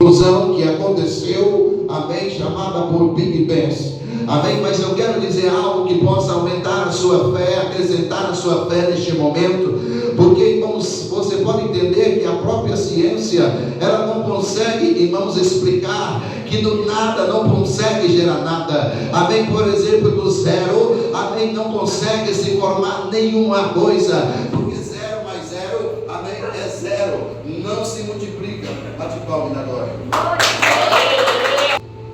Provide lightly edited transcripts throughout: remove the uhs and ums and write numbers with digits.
explosão que aconteceu, amém, chamada por Big Bang. Amém, mas eu quero dizer algo que possa aumentar a sua fé, acrescentar a sua fé neste momento, porque, irmãos, você pode entender que a própria ciência, ela não consegue, irmãos, explicar que do nada não consegue gerar nada. Amém, por exemplo, do zero, amém, não consegue se formar nenhuma coisa, porque zero mais zero, amém, é zero, não se multiplica. Bate palma agora.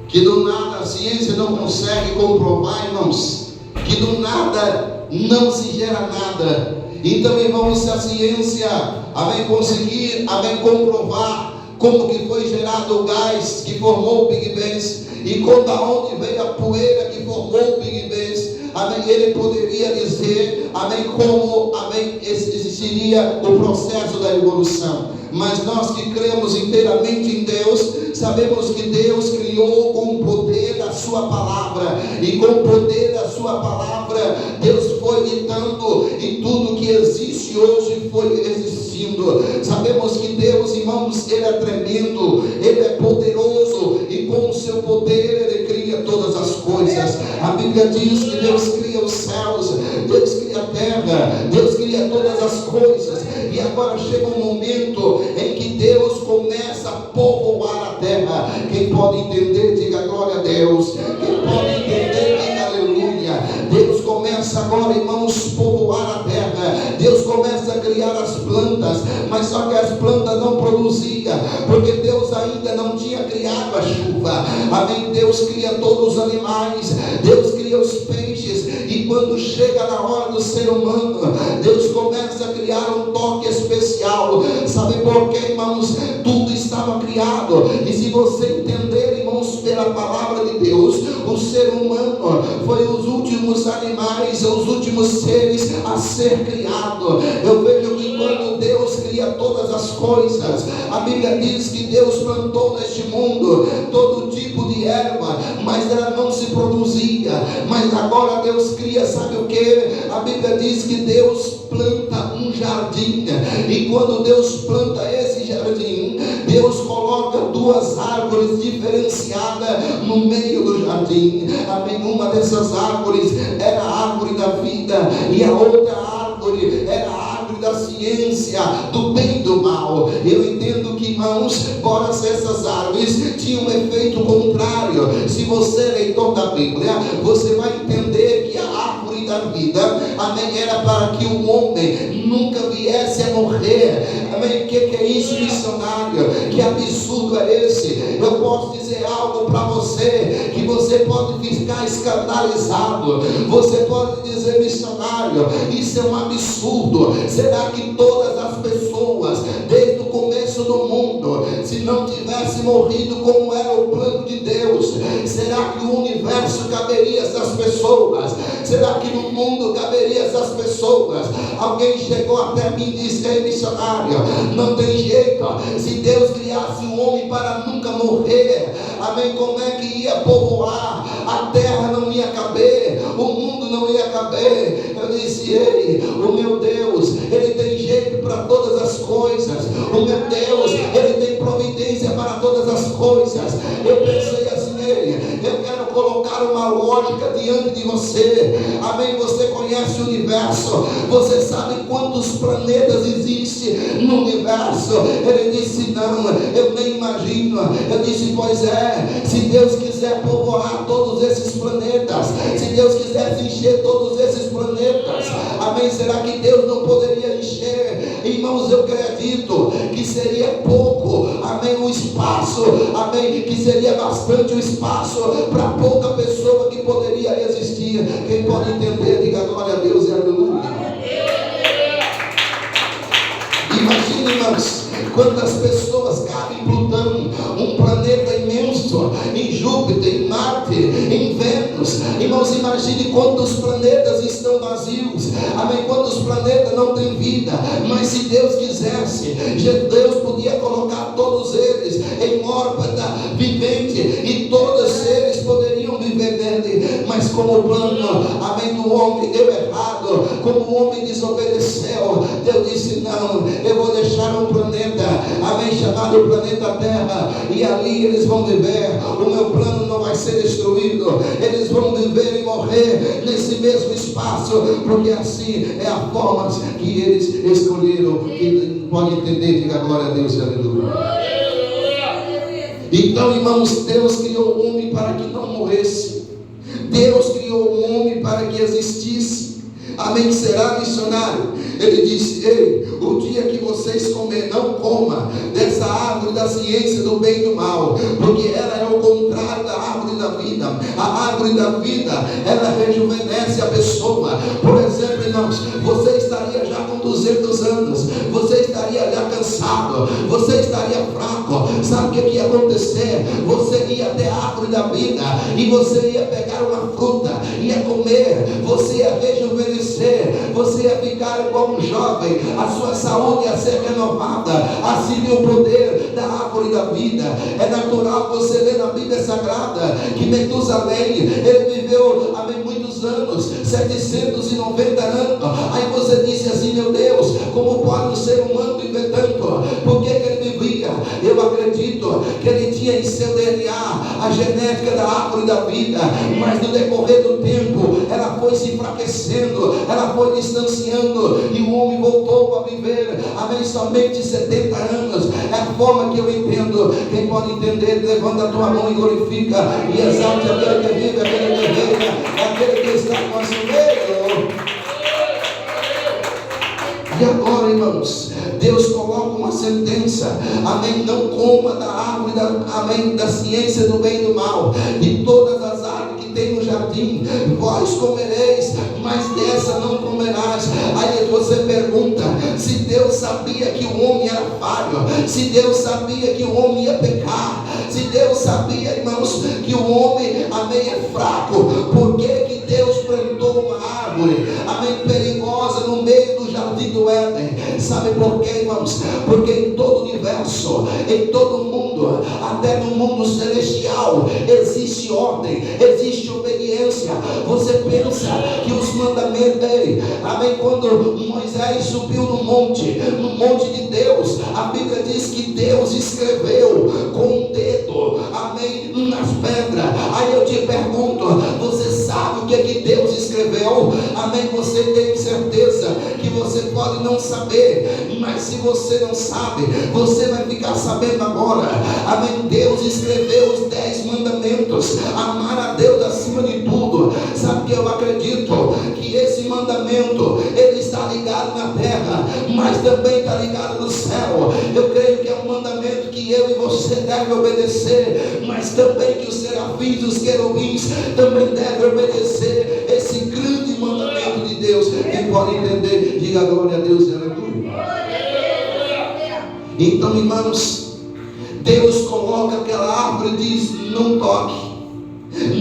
Que do nada a ciência não consegue comprovar, irmãos, que do nada não se gera nada. Então, irmãos, se a ciência, amém, conseguir, amém, comprovar como que foi gerado o gás que formou o Big Bang, e quando aonde veio a poeira que formou o Big Bang, amém, ele poderia dizer, amém, como, amém, existiria o processo da evolução. Mas nós que cremos inteiramente em Deus, sabemos que Deus criou com o poder da sua palavra, e com o poder da sua palavra, Deus foi ditando, e tudo que existe hoje foi existindo. Sabemos que Deus, irmãos, Ele é tremendo, Ele é poderoso, e com o seu poder Ele cria todas as coisas. A Bíblia diz que Deus cria os céus, Deus cria a terra, Deus cria todas as coisas, e agora chega um momento em que Deus começa a povoar a terra. Quem pode entender, diga glória a Deus. Quem pode entender, diga aleluia. Deus começa agora, irmãos, povoar a terra. Deus começa a criar as plantas, mas só que as plantas não produziam, porque Deus ainda não tinha criado a chuva. Amém? Deus cria todos os animais, Deus cria os peixes, e quando chega na hora do ser humano, Deus começa a criar um toque especial. Sabe por quê, irmãos? Tudo estava criado, e se você entender, irmãos, pela palavra de Deus, o ser humano foi os últimos animais, os últimos seres a ser criado. Eu vejo que quando Deus cria todas as coisas, a Bíblia diz que Deus plantou neste mundo todo tipo de erva, mas ela não se produzia. Mas agora Deus cria, sabe o que? A Bíblia diz que Deus planta um jardim, e quando Deus planta esse jardim, Deus coloca duas árvores diferenciadas no meio do jardim. Amém? Uma dessas árvores era a árvore da vida, e a outra árvore era a árvore da ciência, do bem e do mal. Eu entendo que, irmãos, embora essas árvores tinham um efeito contrário, se você é leitor da Bíblia, você vai entender que a árvore da vida, amém, era para que o homem nunca viesse a morrer. Amém? O que é isso, missionário? Que absurdo é esse? Eu posso dizer algo para você, que você pode ficar escandalizado. Você pode dizer, missionário, isso é um absurdo. Será que todas as pessoas, desde o começo do mundo, se não tivesse morrido como era o plano de Deus, será que o universo caberia essas pessoas? Será que no mundo caberia essas pessoas? Alguém chegou até mim e disse, ei, missionário, não tem jeito. Se Deus criasse o homem para nunca morrer, amém, como é que ia povoar? A terra não ia caber, o mundo não ia caber. Eu disse, ei, o meu Deus, Ele tem jeito para todas as coisas. O meu Deus, Ele tem providência para todas as coisas. Eu pensei assim, ei, eu quero colocar uma lógica diante de você. Amém? Você conhece o universo, você sabe quantos planetas existem no universo. Ele disse, não, eu nem imagino. Eu disse, pois é, se Deus quiser povoar todos esses planetas, se Deus quisesse encher todos esses planetas, amém, será que Deus não poderia encher? Irmãos, eu acredito que seria pouco, amém, o espaço, amém, que seria bastante o espaço para pouca pessoa que poderia existir. Quem pode entender, diga glória a Deus e aleluia. Imagine, irmãos, quantas pessoas cabem em Plutão, um planeta imenso, em Júpiter, em Marte, em Vênus. Irmãos, imagine quantos planetas estão vazios. Amém? Quantos planetas não têm vida. Mas se Deus quisesse, Deus podia colocar todos eles em órbita vivente, e todos eles poderiam viver nele. Mas como o plano, amém, do homem deu errado, como o homem desobedeceu, Deus disse: não, eu vou deixar um planeta, amém, chamado planeta Terra, e ali eles vão viver. O meu plano não vai ser destruído, eles vão viver e morrer nesse mesmo espaço, porque assim é a forma que eles escolheram. Quem pode entender, diga glória a Deus e aleluia. Então, irmãos, Deus criou o homem para que não morresse. Deus criou o homem para que existisse. Amém? Será missionário. Ele disse: ei, o dia que vocês comerem, não coma dessa árvore da ciência do bem e do mal, porque ela é o contrário da árvore da vida. A árvore da vida, ela rejuvenesce a pessoa. Por exemplo, irmãos, você estaria já com 200 anos, você estaria já cansado, você estaria fraco. Sabe o que ia acontecer? Você ia até a árvore da vida e você ia pegar uma fruta, ia comer, você ia rejuvenescer, você ia ficar igual um jovem, a sua saúde ia ser renovada. Assim é o poder da árvore da vida. É natural você ler na Bíblia Sagrada que Metusalém, ele viveu, amém, muitos anos, 790 anos. Aí você disse assim: meu Deus, como pode um ser humano viver tanto? Por que ele vivia? Eu acredito que ele tinha em seu DNA a genética da árvore da vida, mas no decorrer do tempo ela foi se enfraquecendo, ela foi distanciando, e o homem voltou a viver, amém, somente 70 anos. É a forma que eu entendo. Quem pode entender, levanta a tua mão e glorifica e exalte aquele que vive, aquele que reina, aquele que está com o meio. E agora, irmãos, Deus coloca uma sentença: amém, não coma da árvore amém, da ciência do bem e do mal, de todas as árvores que tem no jardim vós comereis, mas dessa não comerás. Aí você pergunta: se Deus sabia que o homem era falho, se Deus sabia que o homem ia pecar, se Deus sabia, irmãos, que o homem, amém, é fraco, por que Deus plantou uma árvore, amém, perigosa no meio do jardim do Éden? Sabe por quê, irmãos? Porque em todo o universo, em todo o mundo, até no mundo celestial, existe ordem, existe obediência. Você pensa que os mandamentos, amém, quando Moisés subiu no monte de Deus, a Bíblia diz que Deus escreveu com o dedo, amém, nas pedras. Aí eu te pergunto: você sabe o que Deus escreveu? Amém, você tem certeza que você pode não saber, mas se você não sabe, você vai ficar sabendo agora. Amém, Deus escreveu os 10 mandamentos, amar a Deus acima de tudo. Sabe que eu acredito que esse mandamento, ele está ligado na terra, mas também está ligado no céu. Eu creio que é um mandamento que eu e você devem obedecer, mas também que os serafins, os querubins também devem obedecer esse grande mandamento de Deus. Quem pode entender, diga glória a Deus e aleluia. Então, irmãos, Deus coloca aquela árvore e diz: não toque,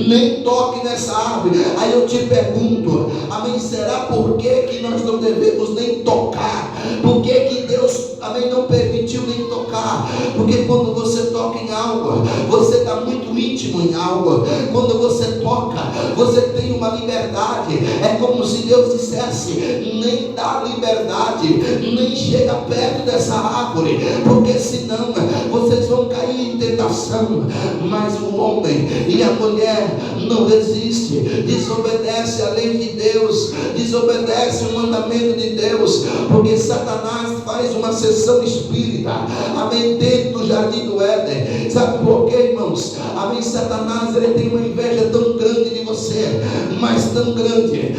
nem toque nessa árvore. Aí eu te pergunto, amém, será por que nós não devemos nem tocar? Por que Deus, amém, não permitiu nem tocar? Porque quando você toca em algo, você está muito íntimo em algo. Quando você toca, você tem uma liberdade. É como se Deus dissesse: nem dá liberdade, nem chega perto dessa árvore, porque senão vocês vão cair em tentação. Mas o homem e a mulher não resiste, desobedece a lei de Deus, desobedece o mandamento de Deus, porque Satanás faz uma sessão espírita, amém, dentro do jardim do Éden. Sabe por quê, irmãos? Amém, Satanás, ele tem uma inveja tão grande de você, mas tão grande,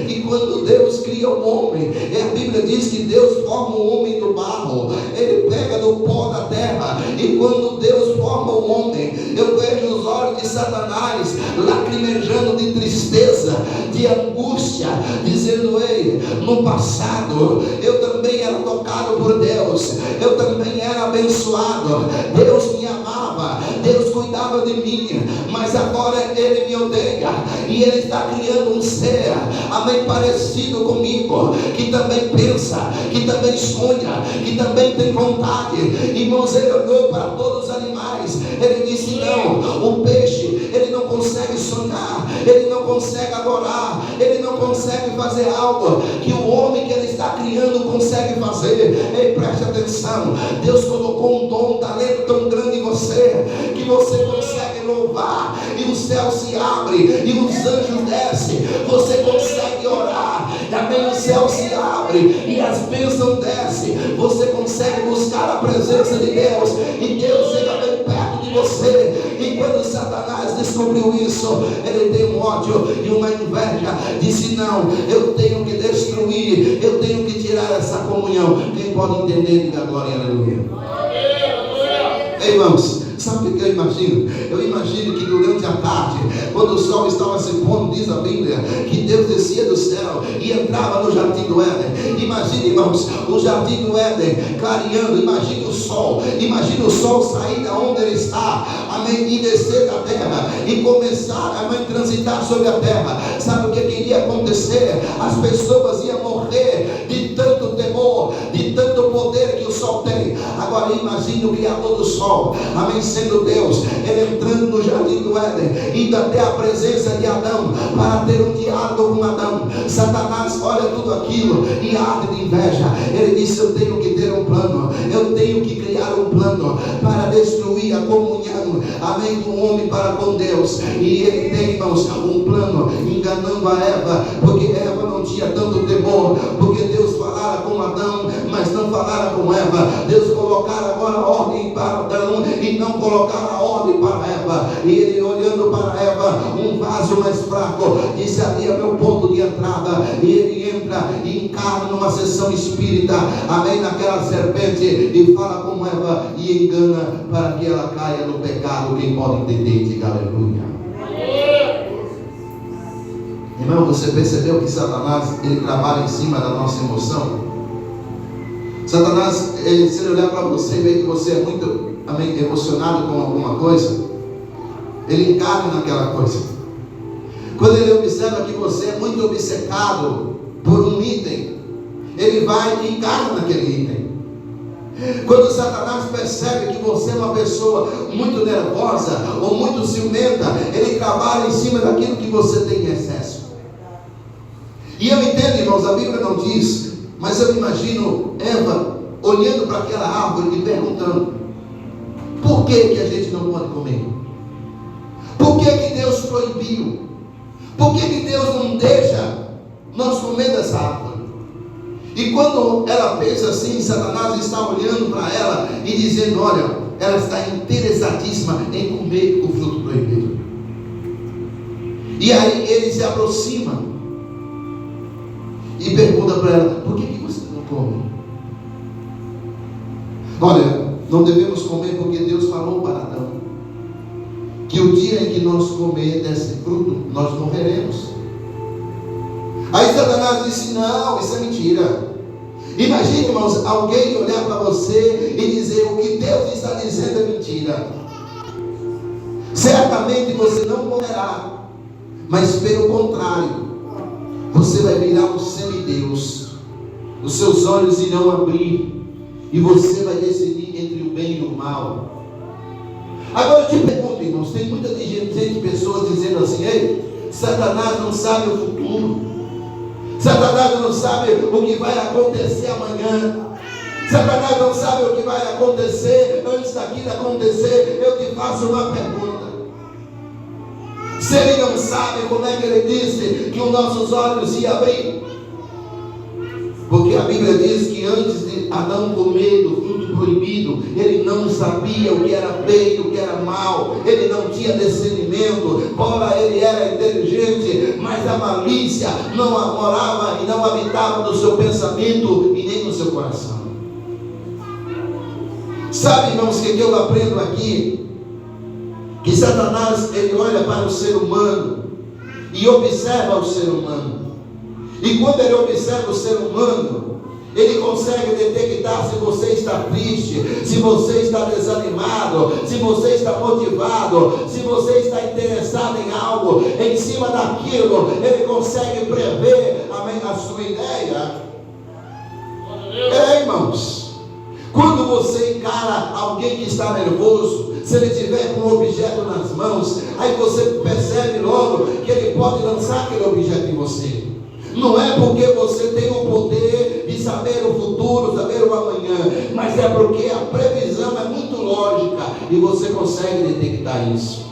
que quando Deus cria o homem, a Bíblia diz que Deus forma o homem do barro, ele pega do pó da terra, e quando Deus forma o homem, eu vejo os olhos de Satanás lacrimejando de tristeza, de angústia, dizendo: ei, no passado eu também era tocado por Deus, eu também era abençoado, Deus me amava, Deus cuidava de mim, mas agora Ele me odeia, e Ele está criando um ser, amém, parecido comigo, que também pensa, que também sonha, que também tem vontade. Irmãos, Ele olhou para todos os animais, Ele disse: não, o peixe, ele não consegue sonhar, ele não consegue adorar, ele não consegue fazer algo que o homem que Ele está criando consegue fazer. Ei, preste atenção, Deus colocou um dom, um talento tão grande em você, que você consegue louvar, e o céu se abre, e os anjos descem, você consegue orar, também o céu se abre, e as bênçãos descem, você consegue buscar a presença de Deus, e Deus chega bem perto de você. E quando Satanás descobriu isso, ele tem um ódio e uma inveja, disse: não, eu tenho que destruir, eu tenho que tirar essa comunhão. Quem pode entender, diga glória, aleluia. Ei, irmãos, sabe o que eu imagino? Eu imagino que durante a tarde, quando o sol estava se pondo, diz a Bíblia, que Deus descia do céu e entrava no jardim do Éden. Imagine, irmãos, o jardim do Éden clareando. Imagine o sol sair da onde ele está, amém, e descer da terra e começar, amém, transitar sobre a terra. Sabe o que iria acontecer? As pessoas iam morrer de tanto temor, de tanto poder que o sol tem. Agora imagine o Criador do sol, amém, sendo Deus, Ele entrando no jardim do Éden, indo até a presença de Adão, para ter um diálogo com Adão. Satanás olha tudo aquilo e arde de inveja. Ele disse: eu tenho que ter um plano, eu tenho que criar um plano para destruir a comunhão, amém, do homem para com Deus. E ele tem, irmãos, um plano, enganando a Eva, porque Eva não tinha tanto temor, porque Deus falara com Adão, mas não falara com Eva. Deus colocara agora ordem para Adão e não colocar a ordem para Eva. E ele, olhando para Eva, um vaso mais fraco, disse: ali é meu ponto de entrada. E ele entra e encarna numa sessão espírita, amém, naquela serpente, e fala com Eva e engana para que ela caia no pecado. Quem pode entender, diga aleluia. Irmão, você percebeu que Satanás, ele trabalha em cima da nossa emoção? Satanás, se ele olhar para você e ver que você é muito, amém, emocionado com alguma coisa, ele encarna naquela coisa. Quando ele observa que você é muito obcecado por um item, ele vai e encarna naquele item. Quando Satanás percebe que você é uma pessoa muito nervosa ou muito ciumenta, ele trabalha em cima daquilo que você tem em excesso. E eu entendo, irmãos, a Bíblia não diz, mas eu imagino Eva olhando para aquela árvore e perguntando: por que a gente não pode comer? Por que Deus proibiu? Por que Deus não deixa nós comer dessa árvore? E quando ela pensa assim, Satanás está olhando para ela e dizendo: olha, ela está interessadíssima em comer o fruto proibido. E aí ele se aproxima e pergunta para ela: por que você não come? Olha, não devemos comer porque Deus falou para Adão que o dia em que nós comer desse fruto, nós morreremos. Aí Satanás disse: não, isso é mentira. Imagine, irmãos, alguém olhar para você e dizer: o que Deus está dizendo é mentira. Certamente você não morrerá, mas pelo contrário, você vai virar um semideus. Os seus olhos irão abrir e você vai decidir entre o bem e o mal. Agora eu te pergunto, irmãos, tem muita gente, pessoas dizendo assim: ei, Satanás não sabe o futuro, Satanás não sabe o que vai acontecer amanhã, Satanás não sabe o que vai acontecer antes daquilo acontecer. Eu te faço uma pergunta: se ele não sabe, como é que ele disse que os nossos olhos iam abrir? Porque a Bíblia diz que antes de Adão comer do fruto proibido, ele não sabia o que era bem e o que era mal, ele não tinha discernimento. Ora, ele era inteligente, mas a malícia não morava e não habitava no seu pensamento e nem no seu coração. Sabe, irmãos, o que eu aprendo aqui? Que Satanás, ele olha para o ser humano e observa o ser humano. E quando ele observa o ser humano, Ele consegue detectar se você está triste, se você está desanimado, se você está motivado, se você está interessado em algo. Em cima daquilo, Ele consegue prever, amém, a sua ideia. Irmãos, quando você encara alguém que está nervoso, se ele tiver com um objeto nas mãos, aí você percebe logo que ele pode lançar aquele objeto em você. Não é porque você tem o poder de saber o futuro, saber o amanhã, mas é porque a previsão é muito lógica e você consegue detectar isso.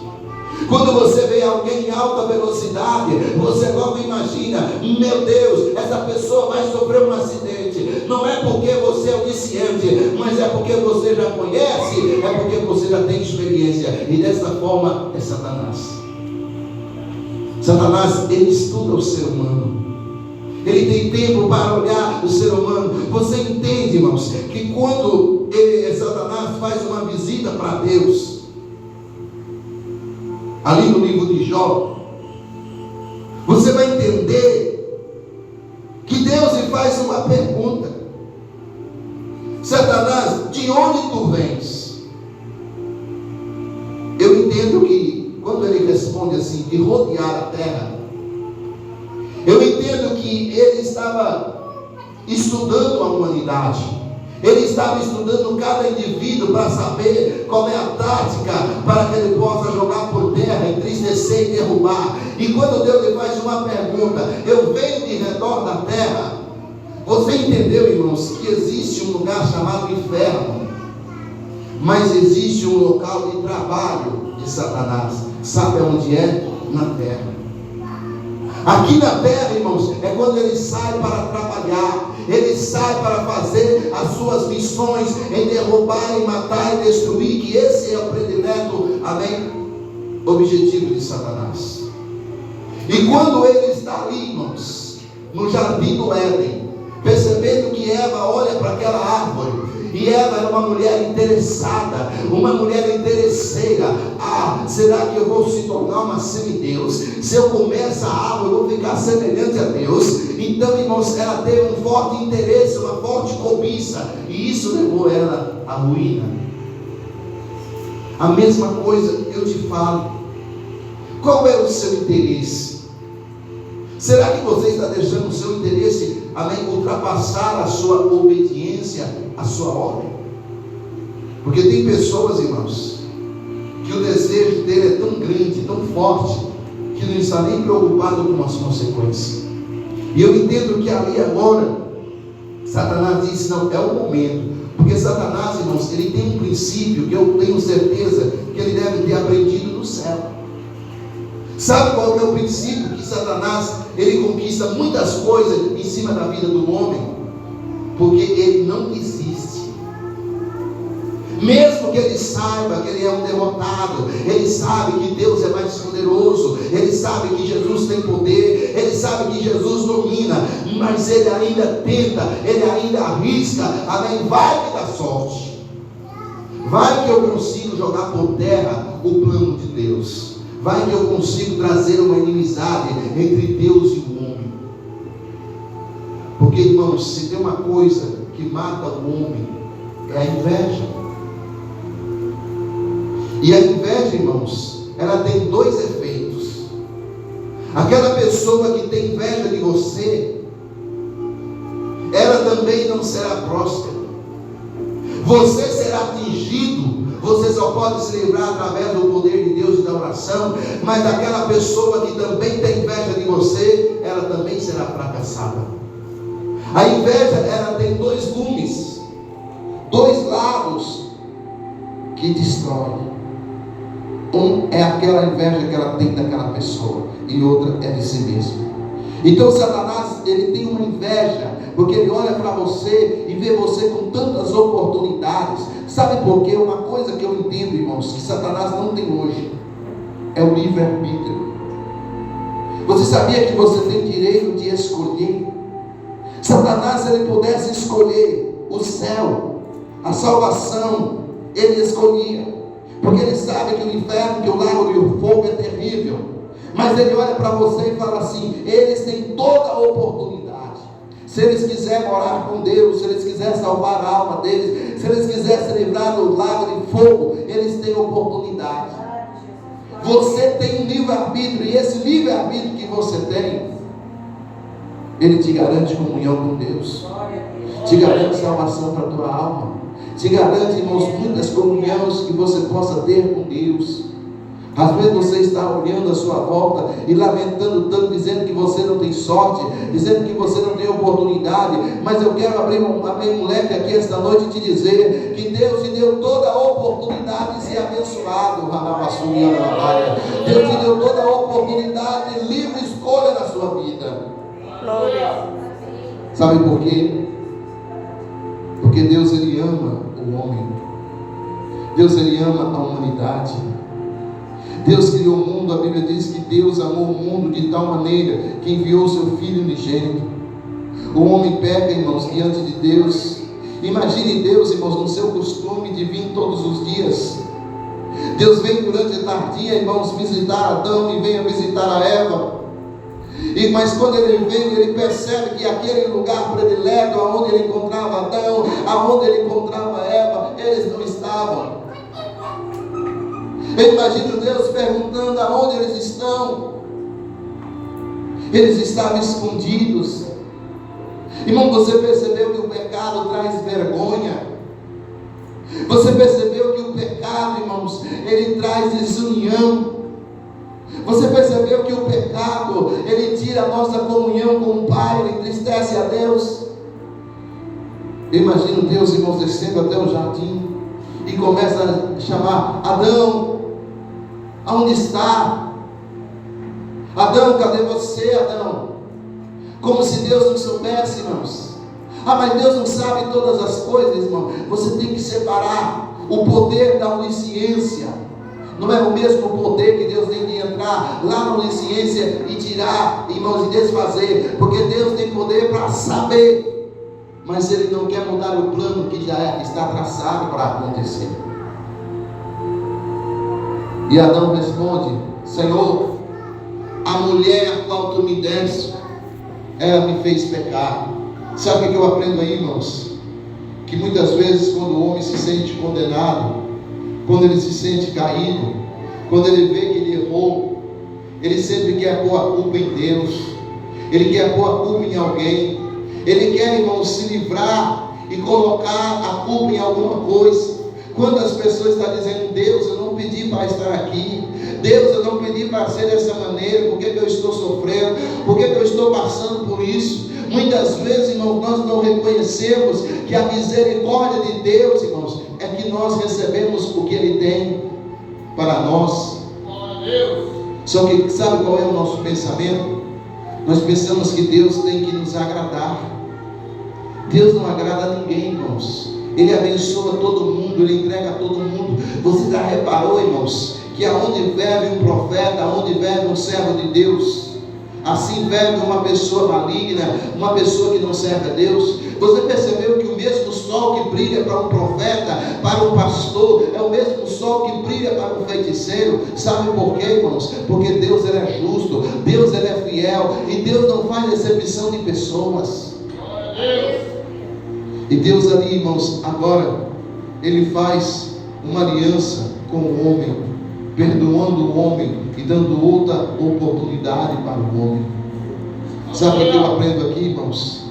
Quando você vê alguém em alta velocidade, você logo imagina: meu Deus, essa pessoa vai sofrer um acidente. Não é porque você é onisciente, mas é porque você já conhece, é porque você já tem experiência. E dessa forma é Satanás. Satanás, ele estuda o ser humano. Ele tem tempo para olhar o ser humano. Você entende, irmãos, que quando Satanás faz uma visita para Deus, ali no livro de Jó, você vai entender que Deus lhe faz uma pergunta: Satanás, de onde tu vens? Eu entendo que quando ele responde assim, de rodear a terra, eu entendo que ele estava estudando a humanidade. Ele estava estudando cada indivíduo para saber qual é a tática para que ele possa jogar por terra, entristecer e derrubar. E quando Deus lhe faz uma pergunta: eu venho de redor da terra. Você entendeu, irmãos, que existe um lugar chamado inferno, mas existe um local de trabalho de Satanás. Sabe onde é? Na terra. Aqui na terra, irmãos, é quando ele sai para trabalhar, ele sai para fazer as suas missões em derrubar, em matar e destruir, que esse é o predileto, amém, objetivo de Satanás. E quando ele está ali, irmãos, no jardim do Éden, percebendo que Eva olha para aquela árvore, e Eva era uma mulher interessada, uma mulher interesseira. Ah, será que eu vou se tornar uma semideus? Se eu comer essa árvore, eu vou ficar semelhante a Deus? Então, irmãos, ela teve um forte interesse, uma forte cobiça, e isso levou ela à ruína. A mesma coisa eu te falo: qual é o seu interesse? Será que você está deixando o seu interesse, amém, ultrapassar a sua obediência, a sua ordem? Porque tem pessoas, irmãos, que o desejo dele é tão grande, tão forte, que não está nem preocupado com as consequências. E eu entendo que ali agora Satanás disse: não, é o momento. Porque Satanás, irmãos, ele tem um princípio que eu tenho certeza que ele deve ter aprendido no céu. Sabe qual é o princípio? Que Satanás, ele conquista muitas coisas em cima da vida do homem, porque ele não desiste. Mesmo que ele saiba que ele é um derrotado, ele sabe que Deus é mais poderoso, ele sabe que Jesus tem poder, ele sabe que Jesus domina, mas ele ainda tenta, ele ainda arrisca, amém? Vai que dá sorte, vai que eu consigo jogar por terra o plano de Deus, vai que eu consigo trazer uma inimizade entre Deus e o homem. Porque, irmãos, se tem uma coisa que mata o homem, é a inveja. E a inveja, irmãos, ela tem dois efeitos. Aquela pessoa que tem inveja de você, ela também não será próspera. Você será atingido. Você só pode se livrar através do poder de Deus e da oração. Mas aquela pessoa que também tem inveja de você, ela também será fracassada. A inveja, ela tem dois gumes, dois lados que destroem. Um é aquela inveja que ela tem daquela pessoa, e outra é de si mesmo. Então Satanás, ele tem uma inveja, porque ele olha para você e vê você com tantas oportunidades. Sabe por quê? Uma coisa que eu entendo, irmãos, que Satanás não tem hoje, é o livre-arbítrio. Você sabia que você tem direito de escolher? Satanás, se ele pudesse escolher o céu, a salvação, ele escolhia, porque ele sabe que o inferno, que o lago e o fogo é terrível. Mas ele olha para você e fala assim: eles têm toda a oportunidade. Se eles quiserem morar com Deus, se eles quiserem salvar a alma deles, se eles quiserem se livrar do lago de fogo, eles têm oportunidade. Você tem um livre-arbítrio, e esse livre-arbítrio que você tem, ele te garante comunhão com Deus, te garante salvação para a tua alma, te garante, irmãos, muitas comunhões que você possa ter com Deus. Às vezes você está olhando à sua volta e lamentando tanto, dizendo que você não tem sorte, dizendo que você não tem oportunidade, mas eu quero abrir um leque aqui esta noite e te dizer que Deus te deu toda a oportunidade de ser abençoado. Deus te deu toda a oportunidade de livre escolha na sua vida. Sabe por quê? Porque Deus, ele ama o homem. Deus, ele ama a humanidade. Deus criou o mundo, a Bíblia diz que Deus amou o mundo de tal maneira que enviou o seu Filho unigênito. O homem peca, irmãos, diante de Deus. Imagine Deus, irmãos, no seu costume de vir todos os dias. Deus vem durante a tardia, irmãos, visitar Adão e vem visitar a Eva. Mas quando ele vem, ele percebe que aquele lugar predileto, aonde ele encontrava Adão, aonde ele encontrava Eva, eles não estavam. Eu imagino Deus perguntando aonde eles estão. Eles estavam escondidos. Irmão, você percebeu que o pecado traz vergonha? Você percebeu que o pecado, irmãos, ele traz desunião? Você percebeu que o pecado, ele tira a nossa comunhão com o Pai, ele entristece a Deus? Eu imagino Deus, irmãos, descendo até o jardim e começa a chamar: Adão, aonde está? Adão, cadê você, Adão? Como se Deus não soubesse, irmãos. Mas Deus não sabe todas as coisas, irmão. Você tem que separar o poder da onisciência. Não é o mesmo poder que Deus tem de entrar lá na onisciência e tirar, irmãos, e desfazer. Porque Deus tem poder para saber, mas Ele não quer mudar o plano que já está traçado para acontecer. E Adão responde: Senhor, a mulher a qual tu me deste, ela me fez pecar. Sabe o que eu aprendo aí, irmãos? Que muitas vezes quando o homem se sente condenado, quando ele se sente caído, quando ele vê que ele errou, ele sempre quer pôr a culpa em Deus, ele quer pôr a culpa em alguém, ele quer, irmãos, se livrar e colocar a culpa em alguma coisa. Quantas pessoas estão dizendo: Deus, eu não pedi para estar aqui, Deus, eu não pedi para ser dessa maneira, por que eu estou sofrendo, por que eu estou passando por isso? Muitas vezes, irmãos, nós não reconhecemos que a misericórdia de Deus, irmãos, é que nós recebemos o que Ele tem para nós. Só que sabe qual é o nosso pensamento? Nós pensamos que Deus tem que nos agradar. Deus não agrada a ninguém, irmãos. Ele abençoa todo mundo, Ele entrega a todo mundo. Você já reparou, irmãos, que aonde vive um profeta, aonde vive um servo de Deus, assim vive uma pessoa maligna, uma pessoa que não serve a Deus? Você percebeu que o mesmo sol que brilha para um profeta, para um pastor, é o mesmo sol que brilha para um feiticeiro? Sabe por quê, irmãos? Porque Deus, Ele é justo, Deus, Ele é fiel, e Deus não faz exceção de pessoas. E Deus ali, irmãos, agora Ele faz uma aliança com o homem, perdoando o homem e dando outra oportunidade para o homem. Sabe o que eu aprendo aqui, irmãos?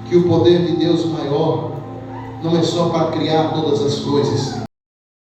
Que o poder de Deus maior não é só para criar todas as coisas,